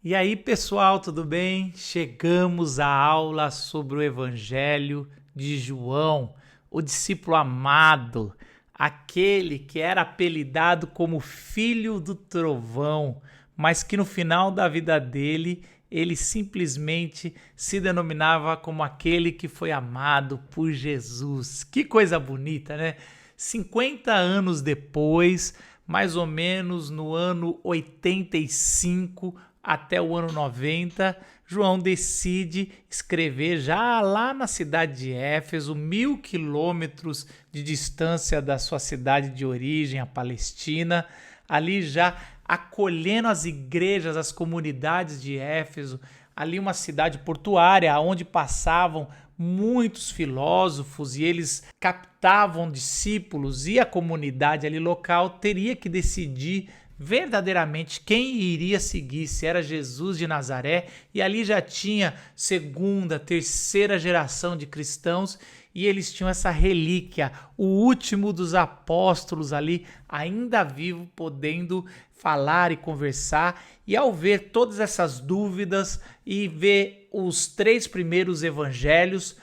E aí, pessoal, tudo bem? Chegamos à aula sobre o Evangelho de João, o discípulo amado, aquele que era apelidado como Filho do Trovão, mas que no final da vida dele, ele simplesmente se denominava como aquele que foi amado por Jesus. Que coisa bonita, né? 50 anos depois, mais ou menos no ano 85, até o ano 90, João decide escrever já lá na cidade de Éfeso, 1.000 quilômetros de distância da sua cidade de origem, a Palestina, ali já acolhendo as igrejas, as comunidades de Éfeso, ali uma cidade portuária onde passavam muitos filósofos e eles captavam discípulos, e a comunidade ali local teria que decidir verdadeiramente quem iria seguir, se era Jesus de Nazaré, e ali já tinha segunda, terceira geração de cristãos, e eles tinham essa relíquia, o último dos apóstolos ali, ainda vivo, podendo falar e conversar. E ao ver todas essas dúvidas e ver os 3 primeiros evangelhos,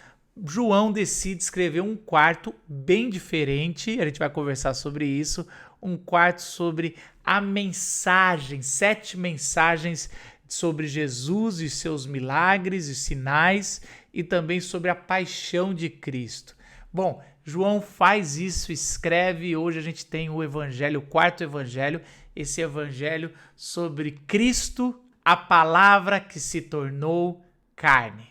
João decide escrever um quarto bem diferente, a gente vai conversar sobre isso, um quarto sobre a mensagem, 7 mensagens sobre Jesus e seus milagres e sinais, e também sobre a paixão de Cristo. Bom, João faz isso, escreve, e hoje a gente tem o evangelho, o quarto evangelho, esse evangelho sobre Cristo, a palavra que se tornou carne.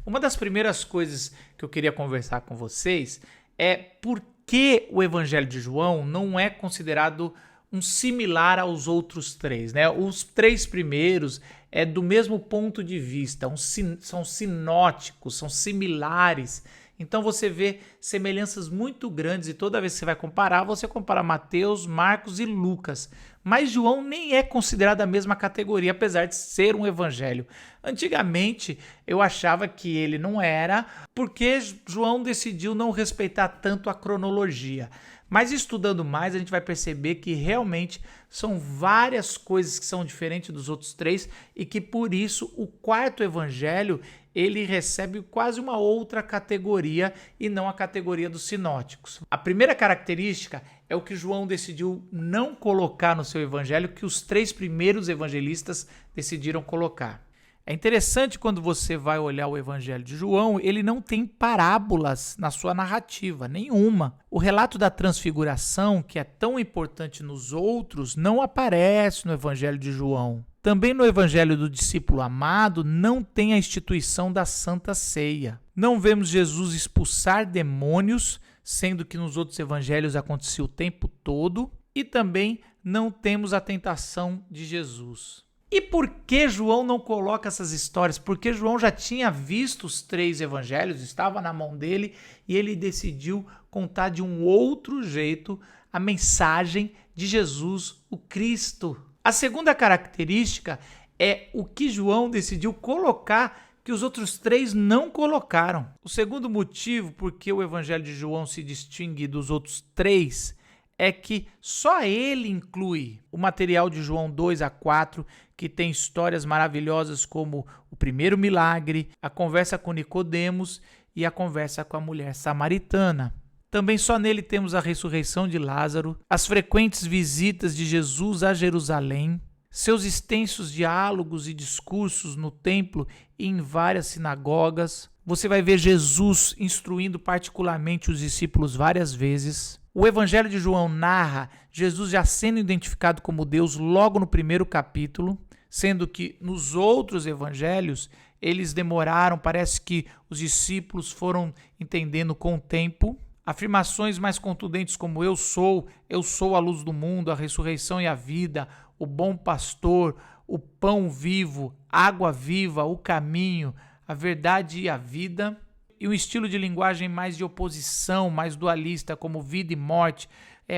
Uma das primeiras coisas que eu queria conversar com vocês é por que o evangelho de João não é considerado um similar aos outros 3, né? Os 3 primeiros é do mesmo ponto de vista, são sinóticos, são similares. Então você vê semelhanças muito grandes, e toda vez que você vai comparar, você compara Mateus, Marcos e Lucas. Mas João nem é considerado a mesma categoria, apesar de ser um evangelho. Antigamente eu achava que ele não era, porque João decidiu não respeitar tanto a cronologia. Mas estudando mais, a gente vai perceber que realmente são várias coisas que são diferentes dos outros 3, e que por isso o quarto evangelho ele recebe quase uma outra categoria e não a categoria dos sinóticos. A primeira característica é o que João decidiu não colocar no seu evangelho, que os 3 primeiros evangelistas decidiram colocar. É interessante quando você vai olhar o evangelho de João, ele não tem parábolas na sua narrativa, nenhuma. O relato da transfiguração, que é tão importante nos outros, não aparece no evangelho de João. Também no evangelho do discípulo amado não tem a instituição da Santa Ceia. Não vemos Jesus expulsar demônios, sendo que nos outros evangelhos acontecia o tempo todo, e também não temos a tentação de Jesus. E por que João não coloca essas histórias? Porque João já tinha visto os 3 evangelhos, estava na mão dele, e ele decidiu contar de um outro jeito a mensagem de Jesus, o Cristo. A segunda característica é o que João decidiu colocar que os outros 3 não colocaram. O segundo motivo por que o evangelho de João se distingue dos outros 3 é que só ele inclui o material de João 2 a 4, que tem histórias maravilhosas como o primeiro milagre, a conversa com Nicodemos e a conversa com a mulher samaritana. Também só nele temos a ressurreição de Lázaro, as frequentes visitas de Jesus a Jerusalém, seus extensos diálogos e discursos no templo e em várias sinagogas. Você vai ver Jesus instruindo particularmente os discípulos várias vezes. O Evangelho de João narra Jesus já sendo identificado como Deus logo no primeiro capítulo, sendo que nos outros evangelhos eles demoraram, parece que os discípulos foram entendendo com o tempo. Afirmações mais contundentes como eu sou a luz do mundo, a ressurreição e a vida, o bom pastor, o pão vivo, água viva, o caminho, a verdade e a vida, e um estilo de linguagem mais de oposição, mais dualista, como vida e morte,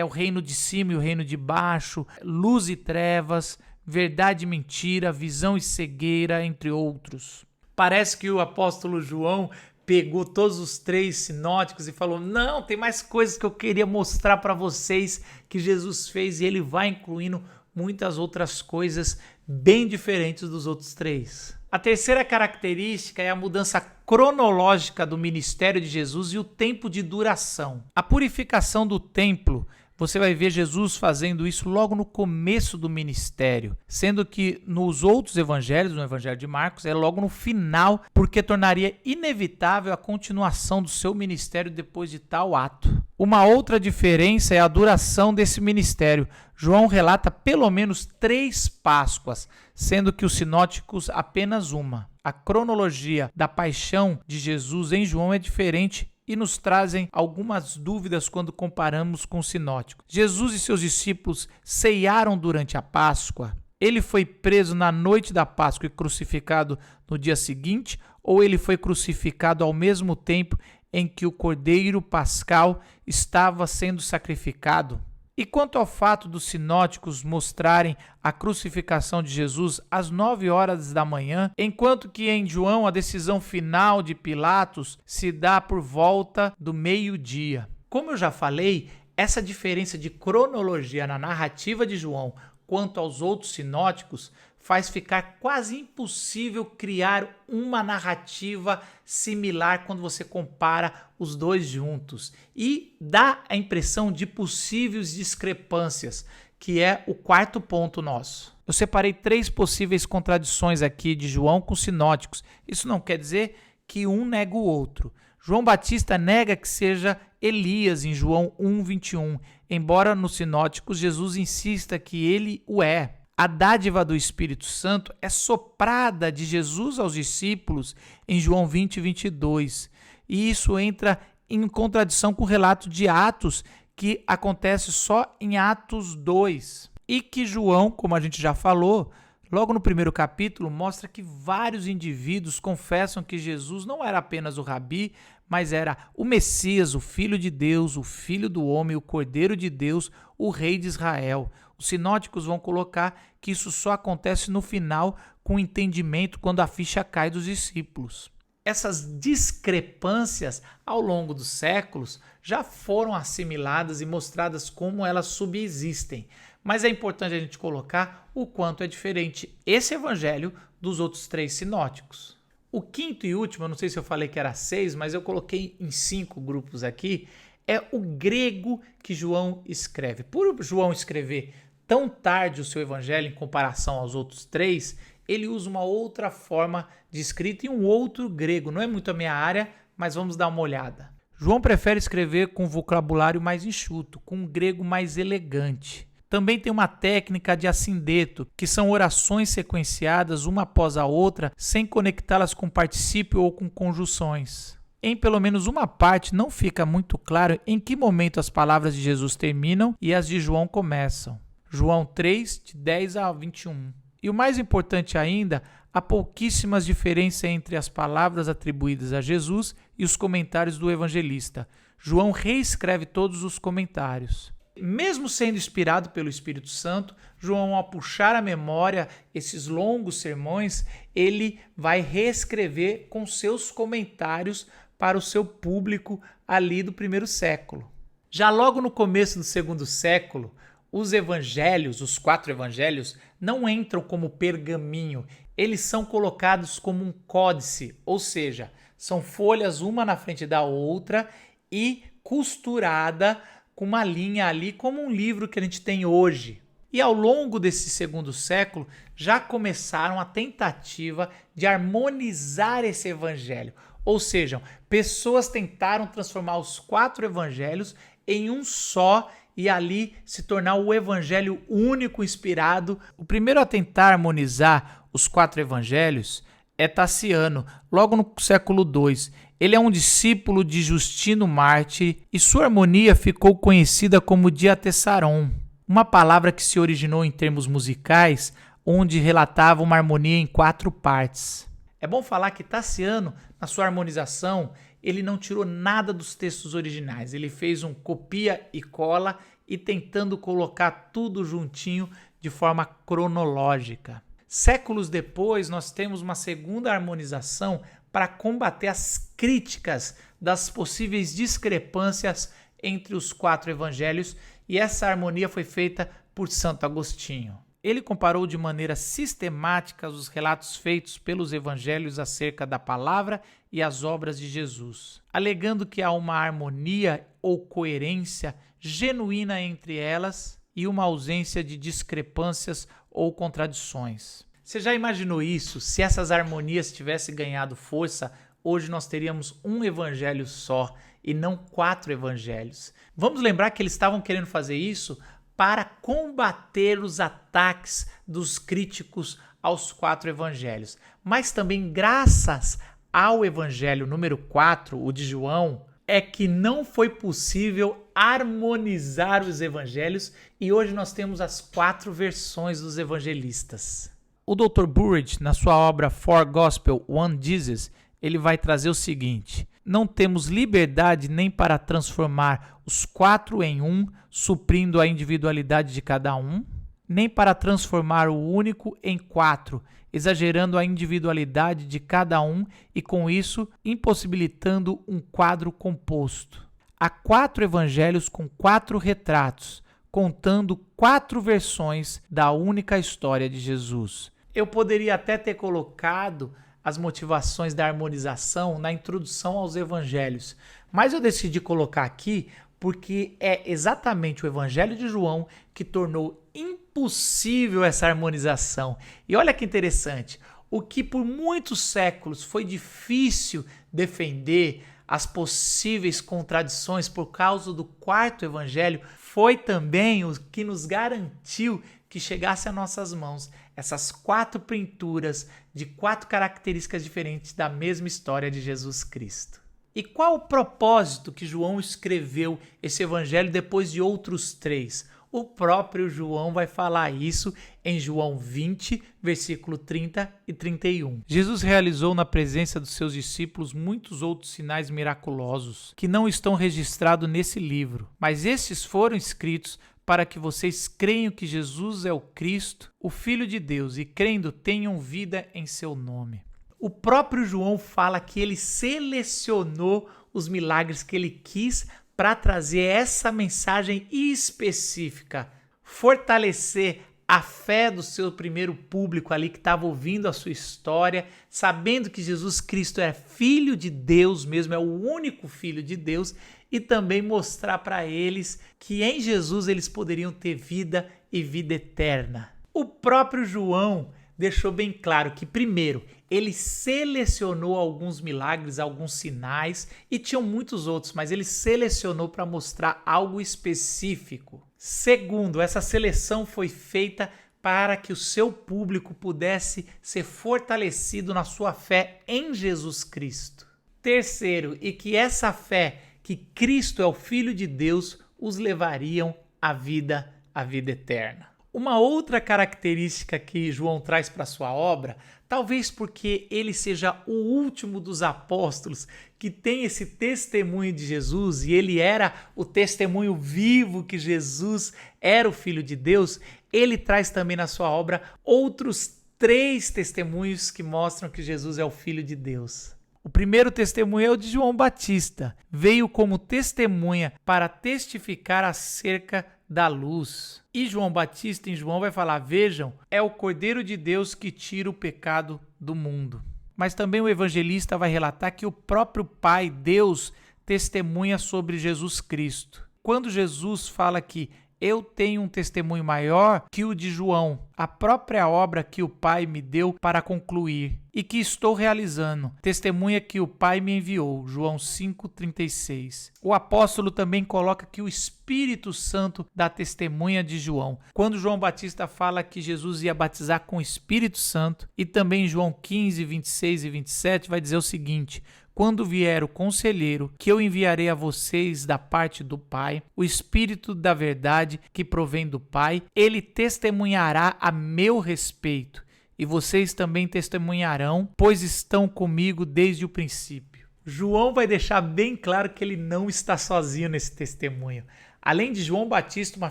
o reino de cima e o reino de baixo, luz e trevas, verdade e mentira, visão e cegueira, entre outros. Parece que o apóstolo João pegou todos os 3 sinóticos e falou: não, tem mais coisas que eu queria mostrar para vocês que Jesus fez, e ele vai incluindo muitas outras coisas bem diferentes dos outros três. A terceira característica é a mudança cronológica do ministério de Jesus e o tempo de duração. A purificação do templo, você vai ver Jesus fazendo isso logo no começo do ministério, sendo que nos outros evangelhos, no evangelho de Marcos, é logo no final, porque tornaria inevitável a continuação do seu ministério depois de tal ato. Uma outra diferença é a duração desse ministério. João relata pelo menos 3 Páscoas, sendo que os sinóticos apenas uma. A cronologia da paixão de Jesus em João é diferente e nos trazem algumas dúvidas quando comparamos com os sinóticos. Jesus e seus discípulos ceiaram durante a Páscoa? Ele foi preso na noite da Páscoa e crucificado no dia seguinte? Ou ele foi crucificado ao mesmo tempo em que o cordeiro pascal estava sendo sacrificado? E quanto ao fato dos sinóticos mostrarem a crucificação de Jesus às 9 horas da manhã, enquanto que em João a decisão final de Pilatos se dá por volta do meio-dia. Como eu já falei, essa diferença de cronologia na narrativa de João quanto aos outros sinóticos faz ficar quase impossível criar uma narrativa similar quando você compara os dois juntos. E dá a impressão de possíveis discrepâncias, que é o quarto ponto nosso. Eu separei 3 possíveis contradições aqui de João com sinóticos. Isso não quer dizer que um nega o outro. João Batista nega que seja Elias em João 1:21, embora nos sinóticos Jesus insista que ele o é. A dádiva do Espírito Santo é soprada de Jesus aos discípulos em João 20:22. E isso entra em contradição com o relato de Atos, que acontece só em Atos 2. E que João, como a gente já falou, logo no primeiro capítulo, mostra que vários indivíduos confessam que Jesus não era apenas o Rabi, mas era o Messias, o Filho de Deus, o Filho do Homem, o Cordeiro de Deus, o Rei de Israel. Os sinóticos vão colocar que isso só acontece no final com o entendimento quando a ficha cai dos discípulos. Essas discrepâncias ao longo dos séculos já foram assimiladas e mostradas como elas subsistem, mas é importante a gente colocar o quanto é diferente esse evangelho dos outros 3 sinóticos. O quinto e último, eu não sei se eu falei que era 6, mas eu coloquei em 5 grupos aqui, é o grego que João escreve. Por João escrever tão tarde o seu evangelho em comparação aos outros 3, ele usa uma outra forma de escrita e um outro grego. Não é muito a minha área, mas vamos dar uma olhada. João prefere escrever com vocabulário mais enxuto, com um grego mais elegante. Também tem uma técnica de assindeto, que são orações sequenciadas uma após a outra, sem conectá-las com particípio ou com conjunções. Em pelo menos uma parte não fica muito claro em que momento as palavras de Jesus terminam e as de João começam. João 3, de 10 a 21. E o mais importante ainda, há pouquíssimas diferenças entre as palavras atribuídas a Jesus e os comentários do evangelista. João reescreve todos os comentários. Mesmo sendo inspirado pelo Espírito Santo, João, ao puxar à memória esses longos sermões, ele vai reescrever com seus comentários para o seu público ali do primeiro século. Já logo no começo do segundo século, os evangelhos, os 4 evangelhos, não entram como pergaminho, eles são colocados como um códice, ou seja, são folhas uma na frente da outra e costurada com uma linha ali, como um livro que a gente tem hoje. E ao longo desse segundo século, já começaram a tentativa de harmonizar esse evangelho. Ou seja, pessoas tentaram transformar os 4 evangelhos em um só e ali se tornar o evangelho único inspirado. O primeiro a tentar harmonizar os 4 evangelhos é Taciano, logo no século II. Ele é um discípulo de Justino Mártir e sua harmonia ficou conhecida como diatessaron, uma palavra que se originou em termos musicais, onde relatava uma harmonia em 4 partes. É bom falar que Taciano, na sua harmonização, ele não tirou nada dos textos originais. Ele fez um copia e cola e tentando colocar tudo juntinho de forma cronológica. Séculos depois, nós temos uma segunda harmonização para combater as críticas das possíveis discrepâncias entre os 4 evangelhos, e essa harmonia foi feita por Santo Agostinho. Ele comparou de maneira sistemática os relatos feitos pelos evangelhos acerca da palavra e as obras de Jesus, alegando que há uma harmonia ou coerência genuína entre elas e uma ausência de discrepâncias ou contradições. Você já imaginou isso? Se essas harmonias tivessem ganhado força, hoje nós teríamos um evangelho só e não 4 evangelhos. Vamos lembrar que eles estavam querendo fazer isso para combater os ataques dos críticos aos 4 evangelhos. Mas também graças ao evangelho número 4, o de João, é que não foi possível harmonizar os evangelhos e hoje nós temos as 4 versões dos evangelistas. O Dr. Burridge, na sua obra For Gospel, One Jesus, ele vai trazer o seguinte: não temos liberdade nem para transformar os 4 em um, suprindo a individualidade de cada um, nem para transformar o único em 4, exagerando a individualidade de cada um e, com isso, impossibilitando um quadro composto. Há 4 evangelhos com 4 retratos, contando 4 versões da única história de Jesus. Eu poderia até ter colocado as motivações da harmonização na introdução aos evangelhos, mas eu decidi colocar aqui porque é exatamente o evangelho de João que tornou impossível essa harmonização. E olha que interessante, o que por muitos séculos foi difícil defender as possíveis contradições por causa do 4º evangelho, foi também o que nos garantiu que chegasse às nossas mãos essas 4 pinturas de 4 características diferentes da mesma história de Jesus Cristo. E qual o propósito que João escreveu esse evangelho depois de outros 3? O próprio João vai falar isso em João 20, versículo 30 e 31. Jesus realizou na presença dos seus discípulos muitos outros sinais miraculosos que não estão registrados nesse livro, mas estes foram escritos para que vocês creiam que Jesus é o Cristo, o Filho de Deus, e crendo tenham vida em seu nome. O próprio João fala que ele selecionou os milagres que ele quis para trazer essa mensagem específica, fortalecer a fé do seu primeiro público ali que estava ouvindo a sua história, sabendo que Jesus Cristo é Filho de Deus mesmo, é o único Filho de Deus, e também mostrar para eles que em Jesus eles poderiam ter vida e vida eterna. O próprio João deixou bem claro que, primeiro, ele selecionou alguns milagres, alguns sinais, e tinham muitos outros, mas ele selecionou para mostrar algo específico. Segundo, essa seleção foi feita para que o seu público pudesse ser fortalecido na sua fé em Jesus Cristo. Terceiro, e que essa fé que Cristo é o Filho de Deus os levariam à vida eterna. Uma outra característica que João traz para sua obra, talvez porque ele seja o último dos apóstolos que tem esse testemunho de Jesus e ele era o testemunho vivo que Jesus era o Filho de Deus, ele traz também na sua obra outros 3 testemunhos que mostram que Jesus é o Filho de Deus. O primeiro testemunho é o de João Batista. Veio como testemunha para testificar acerca da luz. E João Batista, em João, vai falar: vejam, é o Cordeiro de Deus que tira o pecado do mundo. Mas também o evangelista vai relatar que o próprio Pai, Deus, testemunha sobre Jesus Cristo. Quando Jesus fala que eu tenho um testemunho maior que o de João, a própria obra que o Pai me deu para concluir e que estou realizando, testemunha que o Pai me enviou, João 5,36. O apóstolo também coloca que o Espírito Santo dá testemunha de João. Quando João Batista fala que Jesus ia batizar com o Espírito Santo, e também em João 15, 26 e 27 vai dizer o seguinte: quando vier o Conselheiro, que eu enviarei a vocês da parte do Pai, o Espírito da verdade que provém do Pai, ele testemunhará a meu respeito, e vocês também testemunharão, pois estão comigo desde o princípio. João vai deixar bem claro que ele não está sozinho nesse testemunho. Além de João Batista, uma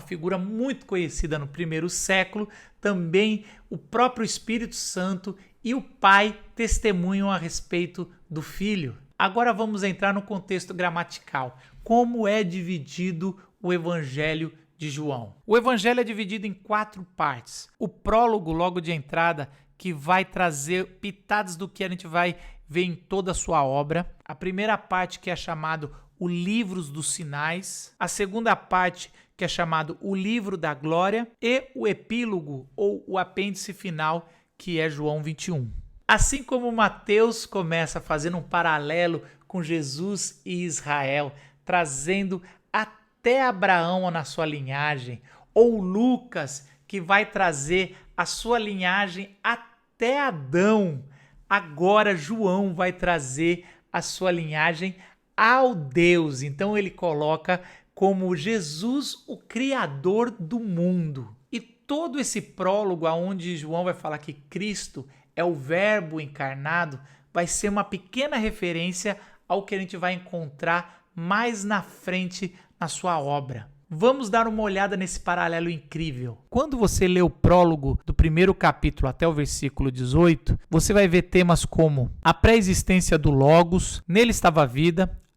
figura muito conhecida no primeiro século, também o próprio Espírito Santo e o Pai testemunham a respeito do Filho. Agora vamos entrar no contexto gramatical. Como é dividido o Evangelho de João. O evangelho é dividido em 4 partes. O prólogo, logo de entrada, que vai trazer pitadas do que a gente vai ver em toda a sua obra. A primeira parte, que é chamado o Livros dos Sinais. A segunda parte, que é chamado o Livro da Glória. E o epílogo, ou o apêndice final, que é João 21. Assim como Mateus começa fazendo um paralelo com Jesus e Israel, trazendo até Abraão na sua linhagem, ou Lucas, que vai trazer a sua linhagem até Adão, agora João vai trazer a sua linhagem ao Deus. Então ele coloca como Jesus o Criador do mundo. E todo esse prólogo, onde João vai falar que Cristo é o Verbo encarnado, vai ser uma pequena referência ao que a gente vai encontrar mais na frente na sua obra. Vamos dar uma olhada nesse paralelo incrível. Quando você lê o prólogo do primeiro capítulo até o versículo 18, você vai ver temas como a pré-existência do Logos, nele estava a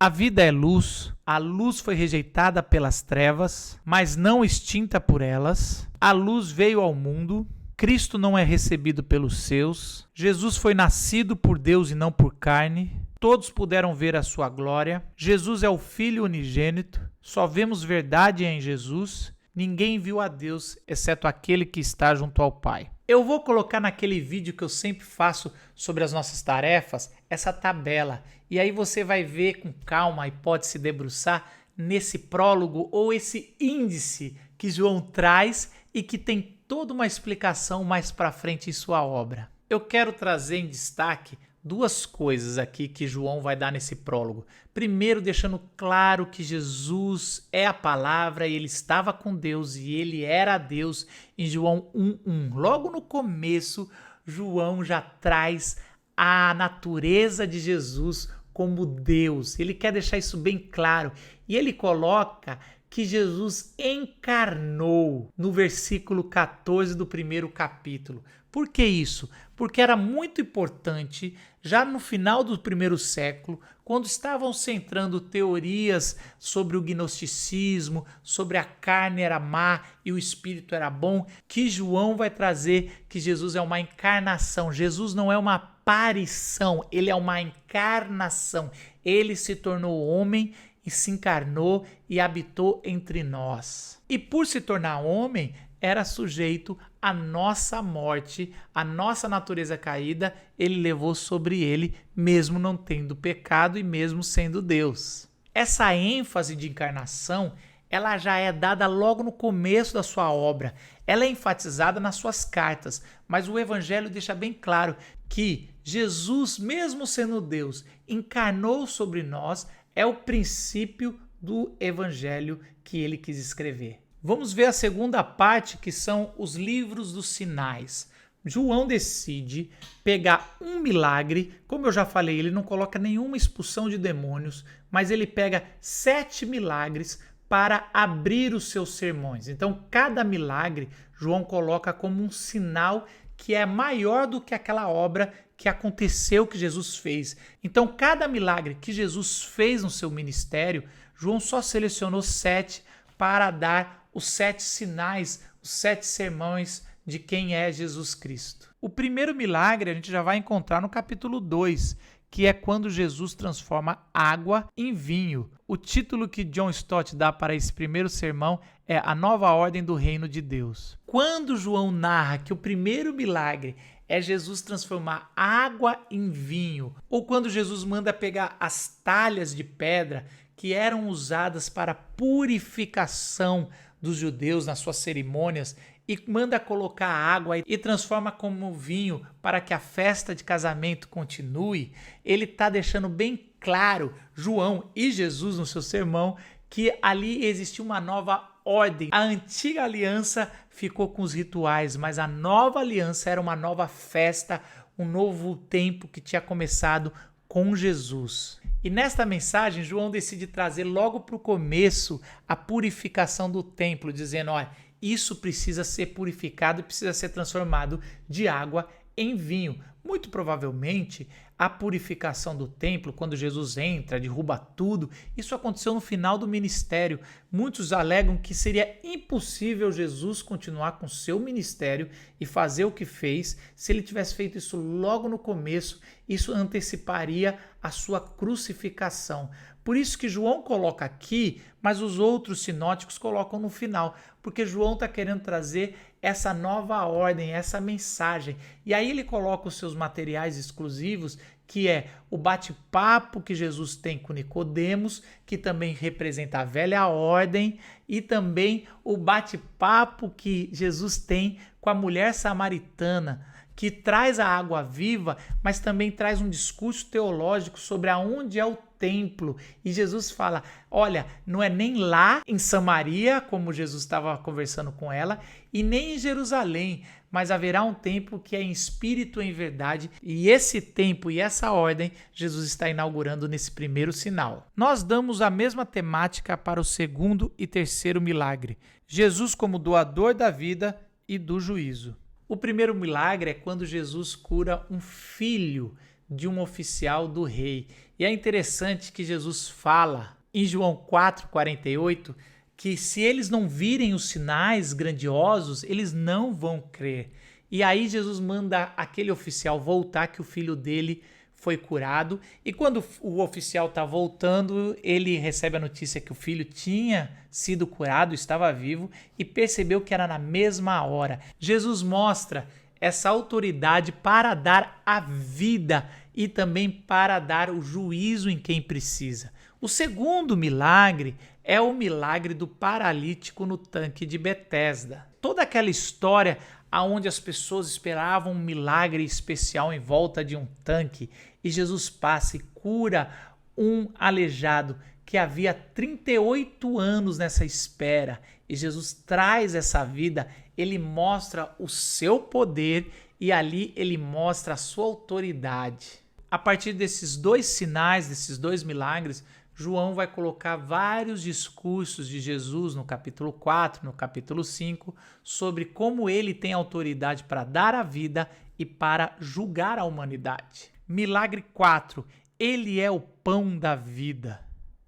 vida é luz, a luz foi rejeitada pelas trevas, mas não extinta por elas, a luz veio ao mundo, Cristo não é recebido pelos seus, Jesus foi nascido por Deus e não por carne, todos puderam ver a sua glória, Jesus é o Filho unigênito, só vemos verdade em Jesus, ninguém viu a Deus, exceto aquele que está junto ao Pai. Eu vou colocar naquele vídeo que eu sempre faço sobre as nossas tarefas, essa tabela, e aí você vai ver com calma e pode se debruçar nesse prólogo ou esse índice que João traz e que tem toda uma explicação mais para frente em sua obra. Eu quero trazer em destaque 2 coisas aqui que João vai dar nesse prólogo. Primeiro, deixando claro que Jesus é a palavra e ele estava com Deus e ele era Deus em João 1:1. Logo no começo, João já traz a natureza de Jesus como Deus. Ele quer deixar isso bem claro e ele coloca que Jesus encarnou no versículo 14 do primeiro capítulo. Por que isso? Porque era muito importante, já no final do primeiro século, quando estavam centrando teorias sobre o gnosticismo, sobre a carne era má e o espírito era bom, que João vai trazer que Jesus é uma encarnação. Jesus não é uma aparição, ele é uma encarnação. Ele se tornou homem e se encarnou e habitou entre nós. E por se tornar homem, era sujeito à nossa morte, à nossa natureza caída, ele levou sobre ele, mesmo não tendo pecado e mesmo sendo Deus. Essa ênfase de encarnação, ela já é dada logo no começo da sua obra. Ela é enfatizada nas suas cartas, mas o Evangelho deixa bem claro que Jesus, mesmo sendo Deus, encarnou sobre nós, é o princípio do Evangelho que ele quis escrever. Vamos ver a segunda parte, que são os livros dos sinais. João decide pegar um milagre, como eu já falei, ele não coloca nenhuma expulsão de demônios, mas ele pega 7 milagres para abrir os seus sermões. Então, cada milagre, João coloca como um sinal que é maior do que aquela obra que aconteceu, que Jesus fez. Então, cada milagre que Jesus fez no seu ministério, João só selecionou 7 para dar os 7 sinais, os 7 sermões de quem é Jesus Cristo. O primeiro milagre a gente já vai encontrar no capítulo 2, que é quando Jesus transforma água em vinho. O título que John Stott dá para esse primeiro sermão é A Nova Ordem do Reino de Deus. Quando João narra que o primeiro milagre é Jesus transformar água em vinho, ou quando Jesus manda pegar as talhas de pedra que eram usadas para purificação dos judeus nas suas cerimônias e manda colocar água e transforma como vinho para que a festa de casamento continue, ele está deixando bem claro, João e Jesus no seu sermão, que ali existiu uma nova ordem. A antiga aliança ficou com os rituais, mas a nova aliança era uma nova festa, um novo tempo que tinha começado com Jesus. E nesta mensagem, João decide trazer logo para o começo a purificação do templo, dizendo, olha, isso precisa ser purificado e precisa ser transformado de água em vinho. Muito provavelmente, a purificação do templo, quando Jesus entra, derruba tudo, isso aconteceu no final do ministério. Muitos alegam que seria impossível Jesus continuar com seu ministério e fazer o que fez se ele tivesse feito isso logo no começo. Isso anteciparia a sua crucificação. Por isso que João coloca aqui, mas os outros sinóticos colocam no final, porque João está querendo trazer essa nova ordem, essa mensagem. E aí ele coloca os seus materiais exclusivos, que é o bate-papo que Jesus tem com Nicodemos, que também representa a velha ordem, e também o bate-papo que Jesus tem com a mulher samaritana, que traz a água viva, mas também traz um discurso teológico sobre aonde é o templo. E Jesus fala, olha, não é nem lá em Samaria, como Jesus estava conversando com ela, e nem em Jerusalém, mas haverá um templo que é em espírito e em verdade, e esse tempo e essa ordem Jesus está inaugurando nesse primeiro sinal. Nós damos a mesma temática para o segundo e terceiro milagre, Jesus como doador da vida e do juízo. O primeiro milagre é quando Jesus cura um filho de um oficial do rei. E é interessante que Jesus fala em João 4,48 que se eles não virem os sinais grandiosos, eles não vão crer. E aí Jesus manda aquele oficial voltar, que o filho dele foi curado. E quando o oficial está voltando, ele recebe a notícia que o filho tinha sido curado, estava vivo, e percebeu que era na mesma hora. Jesus mostra essa autoridade para dar a vida e também para dar o juízo em quem precisa. O segundo milagre é o milagre do paralítico no tanque de Betesda. Toda aquela história onde as pessoas esperavam um milagre especial em volta de um tanque, e Jesus passa e cura um aleijado que havia 38 anos nessa espera, e Jesus traz essa vida, ele mostra o seu poder e ali ele mostra a sua autoridade. A partir desses dois sinais, desses dois milagres, João vai colocar vários discursos de Jesus no capítulo 4, no capítulo 5, sobre como ele tem autoridade para dar a vida e para julgar a humanidade. Milagre 4, ele é o pão da vida.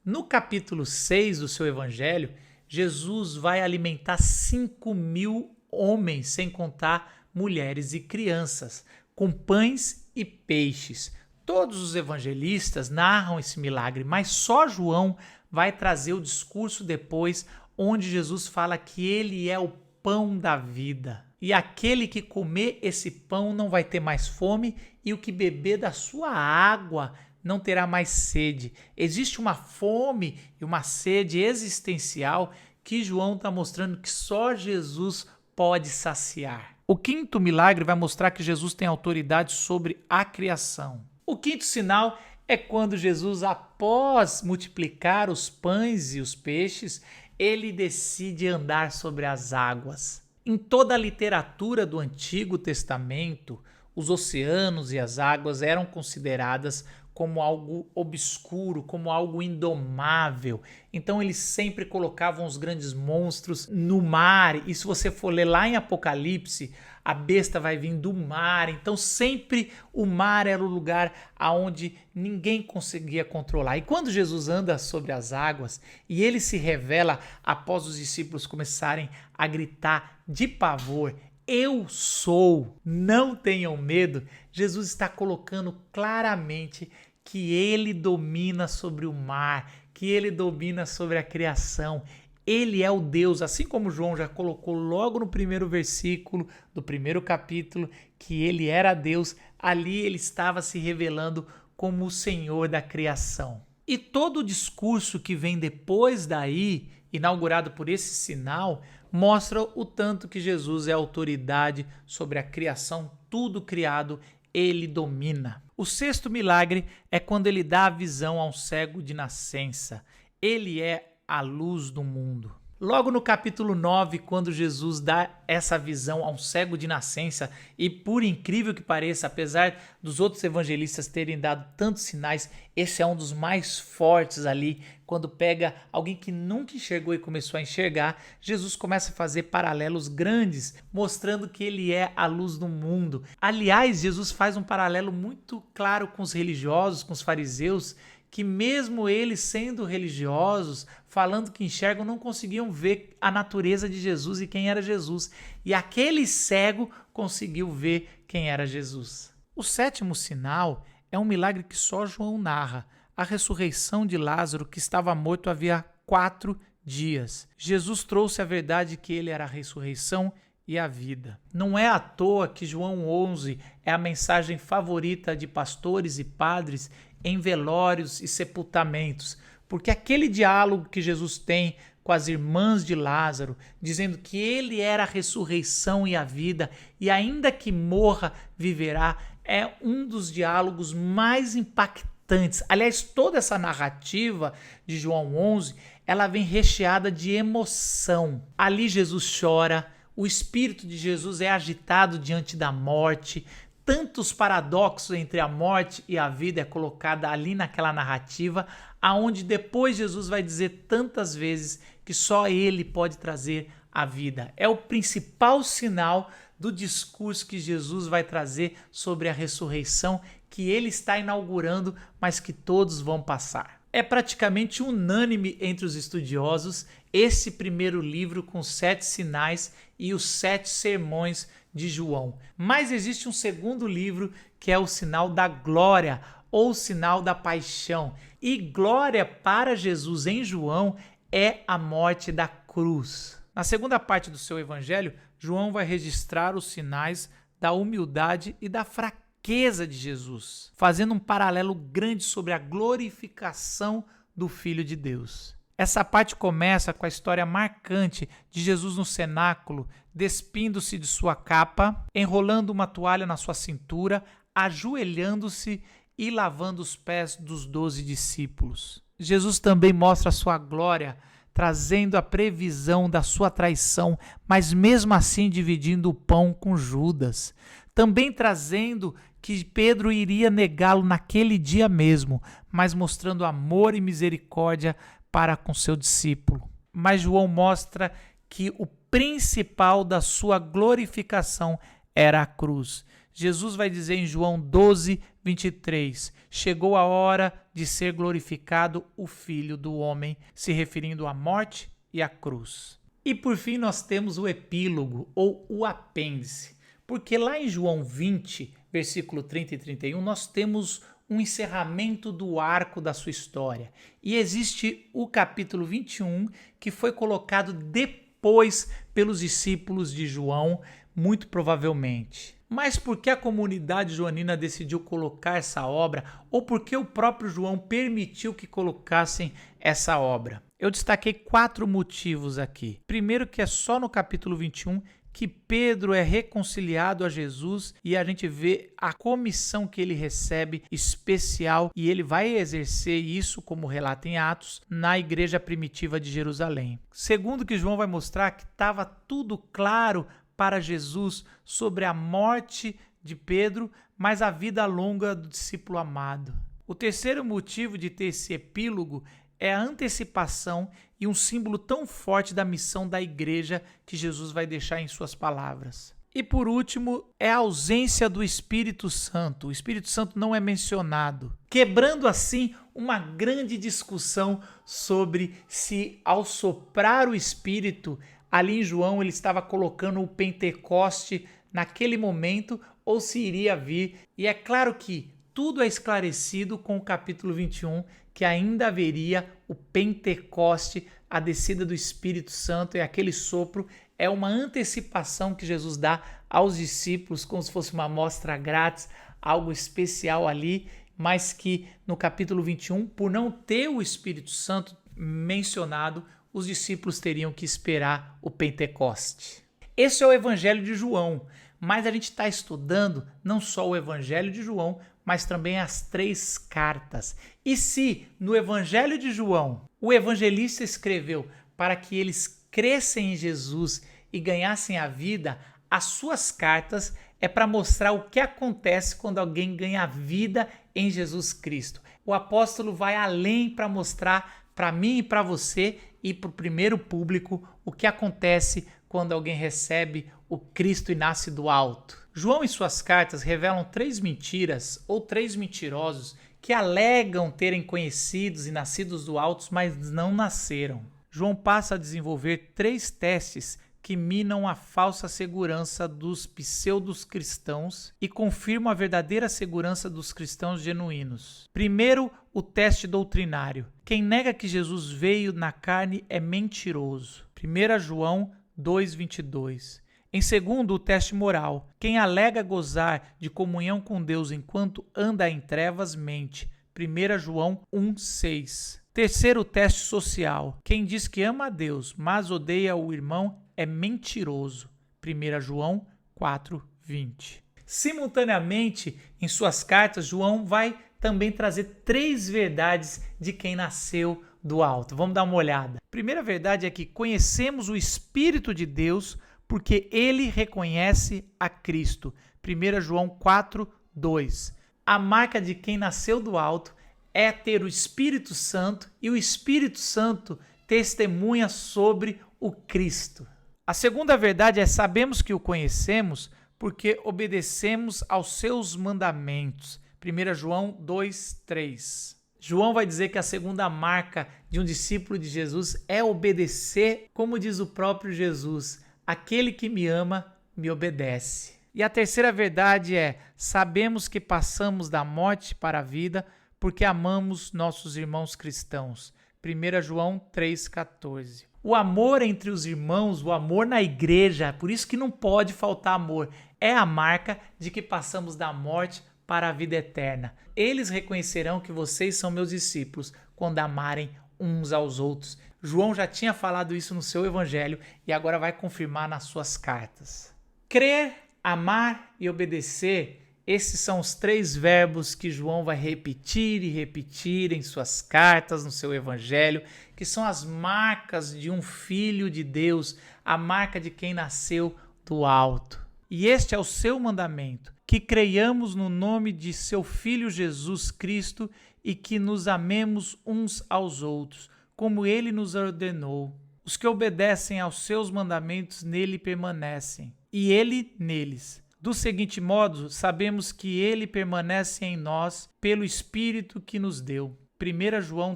No capítulo 6 do seu evangelho, Jesus vai alimentar 5.000 homens, sem contar mulheres e crianças, com pães e peixes. Todos os evangelistas narram esse milagre, mas só João vai trazer o discurso depois, onde Jesus fala que ele é o pão da vida. E aquele que comer esse pão não vai ter mais fome, e o que beber da sua água não terá mais sede. Existe uma fome e uma sede existencial que João está mostrando que só Jesus pode saciar. O quinto milagre vai mostrar que Jesus tem autoridade sobre a criação. O quinto sinal é quando Jesus, após multiplicar os pães e os peixes, ele decide andar sobre as águas. Em toda a literatura do Antigo Testamento, os oceanos e as águas eram consideradas como algo obscuro, como algo indomável. Então eles sempre colocavam os grandes monstros no mar. E se você for ler lá em Apocalipse, a besta vai vir do mar. Então sempre o mar era o lugar aonde ninguém conseguia controlar. E quando Jesus anda sobre as águas e ele se revela após os discípulos começarem a gritar de pavor, eu sou, não tenham medo, Jesus está colocando claramente que ele domina sobre o mar, que ele domina sobre a criação. Ele é o Deus, assim como João já colocou logo no primeiro versículo do primeiro capítulo, que ele era Deus, ali ele estava se revelando como o Senhor da criação. E todo o discurso que vem depois daí, inaugurado por esse sinal, mostra o tanto que Jesus é autoridade sobre a criação, tudo criado, ele domina. O sexto milagre é quando ele dá a visão a um cego de nascença. Ele é a luz do mundo. Logo no capítulo 9, quando Jesus dá essa visão a um cego de nascença, e por incrível que pareça, apesar dos outros evangelistas terem dado tantos sinais, esse é um dos mais fortes ali, quando pega alguém que nunca enxergou e começou a enxergar, Jesus começa a fazer paralelos grandes, mostrando que ele é a luz do mundo. Aliás, Jesus faz um paralelo muito claro com os religiosos, com os fariseus, que mesmo eles sendo religiosos, falando que enxergam, não conseguiam ver a natureza de Jesus e quem era Jesus. E aquele cego conseguiu ver quem era Jesus. O sétimo sinal é um milagre que só João narra, a ressurreição de Lázaro, que estava morto havia 4 dias. Jesus trouxe a verdade que ele era a ressurreição e a vida. Não é à toa que João 11 é a mensagem favorita de pastores e padres em velórios e sepultamentos, porque aquele diálogo que Jesus tem com as irmãs de Lázaro, dizendo que ele era a ressurreição e a vida, e ainda que morra, viverá, é um dos diálogos mais impactantes. Aliás, toda essa narrativa de João 11, ela vem recheada de emoção. Ali Jesus chora, o espírito de Jesus é agitado diante da morte, tantos paradoxos entre a morte e a vida é colocada ali naquela narrativa, aonde depois Jesus vai dizer tantas vezes que só ele pode trazer a vida. É o principal sinal do discurso que Jesus vai trazer sobre a ressurreição, que ele está inaugurando, mas que todos vão passar. É praticamente unânime entre os estudiosos esse primeiro livro com 7 sinais e os 7 sermões de João. Mas existe um segundo livro que é o sinal da glória ou o sinal da paixão. E glória para Jesus em João é a morte da cruz. Na segunda parte do seu evangelho, João vai registrar os sinais da humildade e da fraqueza de Jesus, fazendo um paralelo grande sobre a glorificação do Filho de Deus. Essa parte começa com a história marcante de Jesus no cenáculo, despindo-se de sua capa, enrolando uma toalha na sua cintura, ajoelhando-se e lavando os pés dos 12 discípulos. Jesus também mostra a sua glória, trazendo a previsão da sua traição, mas mesmo assim dividindo o pão com Judas. Também trazendo que Pedro iria negá-lo naquele dia mesmo, mas mostrando amor e misericórdia para com seu discípulo. Mas João mostra que o principal da sua glorificação era a cruz. Jesus vai dizer em João 12, 23, chegou a hora de ser glorificado o Filho do Homem, se referindo à morte e à cruz. E por fim nós temos o epílogo ou o apêndice, porque lá em João 20, versículo 30 e 31, nós temos um encerramento do arco da sua história. E existe o capítulo 21, que foi colocado depois pelos discípulos de João, muito provavelmente. Mas por que a comunidade joanina decidiu colocar essa obra, ou por que o próprio João permitiu que colocassem essa obra? Eu destaquei 4 motivos aqui. Primeiro, que é só no capítulo 21 que Pedro é reconciliado a Jesus e a gente vê a comissão que ele recebe especial, e ele vai exercer isso, como relata em Atos, na igreja primitiva de Jerusalém. Segundo, que João vai mostrar que estava tudo claro para Jesus sobre a morte de Pedro, mas a vida longa do discípulo amado. O terceiro motivo de ter esse epílogo é a antecipação e um símbolo tão forte da missão da igreja que Jesus vai deixar em suas palavras. E por último, é a ausência do Espírito Santo. O Espírito Santo não é mencionado, quebrando assim uma grande discussão sobre se, ao soprar o Espírito, ali em João ele estava colocando o Pentecoste naquele momento ou se iria vir. E é claro que tudo é esclarecido com o capítulo 21, que ainda haveria o Pentecoste, a descida do Espírito Santo, e aquele sopro é uma antecipação que Jesus dá aos discípulos, como se fosse uma amostra grátis, algo especial ali, mas que no capítulo 21, por não ter o Espírito Santo mencionado, os discípulos teriam que esperar o Pentecoste. Esse é o Evangelho de João, mas a gente está estudando não só o Evangelho de João, mas também as 3 cartas. E se no Evangelho de João o evangelista escreveu para que eles crescem em Jesus e ganhassem a vida, as suas cartas é para mostrar o que acontece quando alguém ganha vida em Jesus Cristo. O apóstolo vai além para mostrar para mim e para você e para o primeiro público o que acontece quando alguém recebe o Cristo e nasce do alto. João, em suas cartas, revelam 3 mentiras ou 3 mentirosos que alegam terem conhecidos e nascidos do alto, mas não nasceram. João passa a desenvolver 3 testes que minam a falsa segurança dos pseudos cristãos e confirmam a verdadeira segurança dos cristãos genuínos. Primeiro, o teste doutrinário. Quem nega que Jesus veio na carne é mentiroso. 1 João 2:22. Em segundo, o teste moral. Quem alega gozar de comunhão com Deus enquanto anda em trevas mente. 1 João 1:6. Terceiro, o teste social. Quem diz que ama a Deus, mas odeia o irmão, é mentiroso. 1 João 4:20. Simultaneamente, em suas cartas, João vai também trazer 3 verdades de quem nasceu do alto. Vamos dar uma olhada. A primeira verdade é que conhecemos o Espírito de Deus porque ele reconhece a Cristo. 1 João 4:2. A marca de quem nasceu do alto é ter o Espírito Santo e o Espírito Santo testemunha sobre o Cristo. A segunda verdade é sabemos que o conhecemos porque obedecemos aos seus mandamentos. 1 João 2:3. João vai dizer que a segunda marca de um discípulo de Jesus é obedecer, como diz o próprio Jesus, aquele que me ama, me obedece. E a terceira verdade é sabemos que passamos da morte para a vida porque amamos nossos irmãos cristãos. 1 João 3:14. O amor entre os irmãos, o amor na igreja, por isso que não pode faltar amor, é a marca de que passamos da morte para a vida eterna. Eles reconhecerão que vocês são meus discípulos quando amarem uns aos outros. João já tinha falado isso no seu evangelho e agora vai confirmar nas suas cartas. Crer, amar e obedecer. Esses são os 3 verbos que João vai repetir e repetir em suas cartas, no seu evangelho, que são as marcas de um filho de Deus, a marca de quem nasceu do alto. E este é o seu mandamento, que creiamos no nome de seu Filho Jesus Cristo e que nos amemos uns aos outros, como ele nos ordenou. Os que obedecem aos seus mandamentos nele permanecem, e ele neles. Do seguinte modo, sabemos que ele permanece em nós pelo Espírito que nos deu. 1 João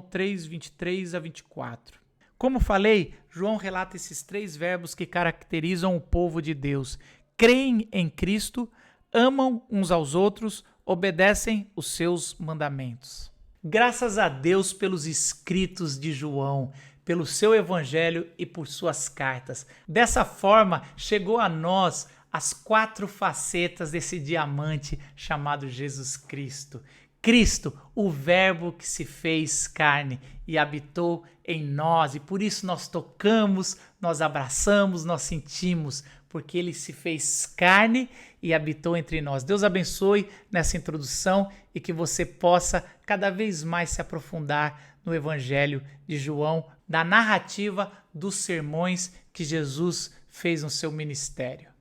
3:23-24. Como falei, João relata esses 3 verbos que caracterizam o povo de Deus. Creem em Cristo, amam uns aos outros, obedecem os seus mandamentos. Graças a Deus pelos escritos de João, pelo seu evangelho e por suas cartas. Dessa forma, chegou a nós as 4 facetas desse diamante chamado Jesus Cristo. Cristo, o verbo que se fez carne e habitou em nós, e por isso nós tocamos, nós abraçamos, nós sentimos, porque ele se fez carne e habitou entre nós. Deus abençoe nessa introdução e que você possa cada vez mais se aprofundar no Evangelho de João, da narrativa dos sermões que Jesus fez no seu ministério.